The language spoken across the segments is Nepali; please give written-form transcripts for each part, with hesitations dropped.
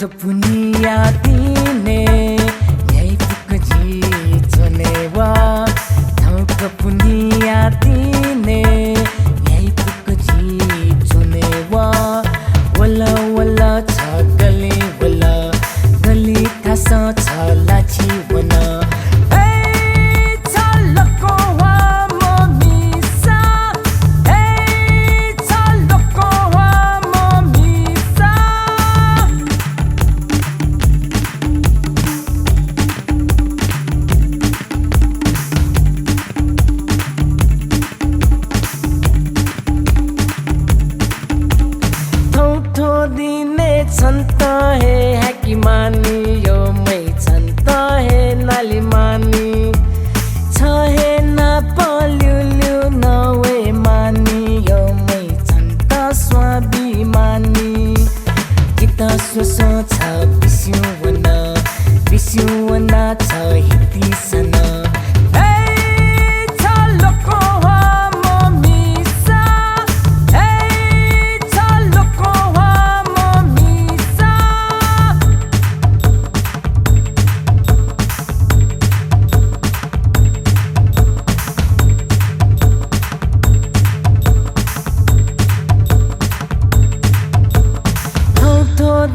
पुनिया दिने यही पुकजी चुनेवा ठाउँको पुनिया दिने यही पुकजी चुनेवा वला वला छ गली थासा छ लाची वना दिने छन्त हे कि मानी यो मै छन्त हे नाली मानी छ हे न पल्युल्यु नवे मानी यो मै छन्त स्वाभिमानी चित्त सोसो छ बिस्युवना छ हितिसन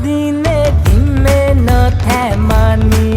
दिने तिमे न थे मानी